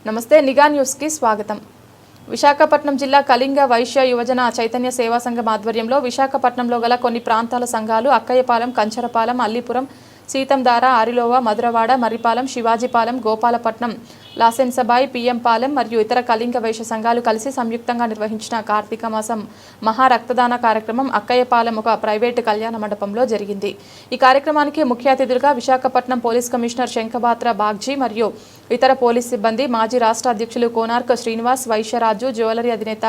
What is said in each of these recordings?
నమస్తే నిఘా న్యూస్ కి స్వాగతం. విశాఖపట్నం జిల్లా కళింగ వైశ్య యువజన చైతన్య సేవా సంఘం ఆధ్వర్యంలో విశాఖపట్నంలో గల కొన్ని ప్రాంతాల సంఘాలు అక్కయ్యపాలెం, కంచరపాలెం, అల్లీపురం, సీతంధార, ఆరిలోవ, మధురవాడ, మర్రిపాలెం, శివాజీపాలెం, గోపాలపట్నం, లాసెన్సబాయి, పిఎంపాలెం మరియు ఇతర కళింగ వైశ్య సంఘాలు కలిసి సంయుక్తంగా నిర్వహించిన కార్తీక మాసం మహా రక్తదాన కార్యక్రమం అక్కయ్యపాలెం ఒక ప్రైవేటు కళ్యాణ మండపంలో జరిగింది. ఈ కార్యక్రమానికి ముఖ్య అతిథులుగా విశాఖపట్నం పోలీస్ కమిషనర్ శంఖబాత్ర బాగ్జీ మరియు ఇతర పోలీస్ సిబ్బంది, మాజీ రాష్ట్ర అధ్యక్షులు కోనార్క్ శ్రీనివాస్, వైశ్యరాజు, జ్యువెలరీ అధినేత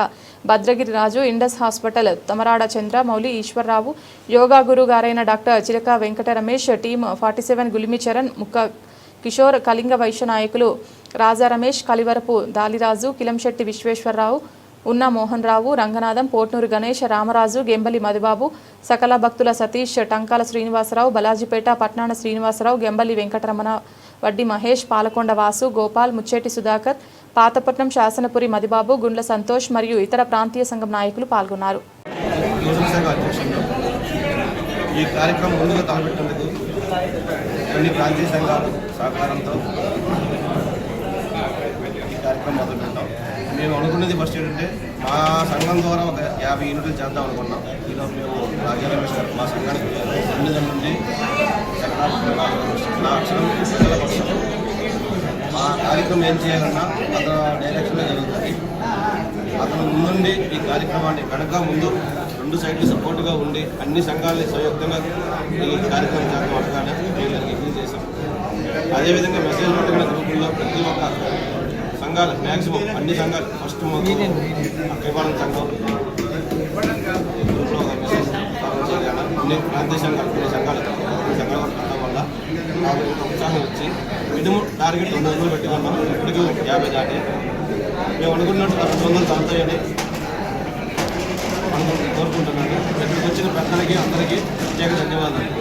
భద్రగిరి రాజు, ఇండస్ హాస్పిటల్ తమరాడ చంద్ర మౌలి ఈశ్వరరావు, యోగా గురు గారైన డాక్టర్ చిలక వెంకట రమేష్, టీమ్ 47 గులిమి చరణ్, ముక్క కిషోర్, కళింగ వైశ్య నాయకులు రాజా రమేష్, కలివరపు దాలిరాజు, కిలంశెట్టి విశ్వేశ్వరరావు, ఉన్న మోహన్ రావు, రంగనాథం, పోట్నూరు గణేష్, రామరాజు, గెంబలి మధుబాబు, సకల భక్తుల సతీష్, టంకాల శ్రీనివాసరావు, బలాజీపేట పట్నాణ శ్రీనివాసరావు, గెంబలి వెంకటరమణ, వడ్డి మహేష్, పాలకొండ వాసు, గోపాల్, ముచ్చేటి సుధాకర్, పాతపట్నం శాసనపురి మధుబాబు, గుండ్ల సంతోష్ మరియు ఇతర ప్రాంతీయ సంఘం నాయకులు పాల్గొన్నారు. ఈ కార్యక్రమం ముందుగా తలపెట్టినందుకు కొన్ని ప్రాంతీయ సంఘాల సహకారంతో ఈ కార్యక్రమం మొదలుపెట్టాం. మేము అనుకున్నది ఫస్ట్ ఏంటంటే మా సంఘం ద్వారా ఒక 50 యూనిట్లు చేద్దాం అనుకున్నాం. ఈరోజు మేము రాజారమేష్ గారు మా సంఘానికి 2 నుండి నా అక్షరం మా కార్యక్రమం ఏం చేయాలన్నా అతను డైరెక్షన్లో జరుగుతుంది. అతను ముందుండి ఈ కార్యక్రమాన్ని కనుక ముందు 2 సైడ్లు సపోర్ట్గా ఉండి అన్ని సంఘాలని సంయుక్తంగా ఈ కార్యక్రమం చేద్దాం అనగానే మేము అగ్రీ చేశాం. అదేవిధంగా మెసేజ్ పట్టుకున్న గ్రూపుల్లో ప్రతి ఒక్క సంఘాలు మ్యాక్సిమం అన్ని సంఘాలు ఫస్ట్ మాకు అక్కయ్యపాలెం సంఘం గ్రూప్లో ఒక మెసేజ్ అన్ని ప్రాంతీయ సంఘాలు కొన్ని సంఘాలు పెట్టడం వల్ల నాకు ఉత్సాహం వచ్చి మినిమం టార్గెట్ 200 పెట్టుకున్నాం. ఇప్పటికీ 50 దాటి మేము అనుకున్నట్టు 200 తాగుతాయని కోరుకుంటున్నాను. ఇక్కడికి వచ్చిన పెద్దలకి అందరికీ ప్రత్యేక ధన్యవాదాలు.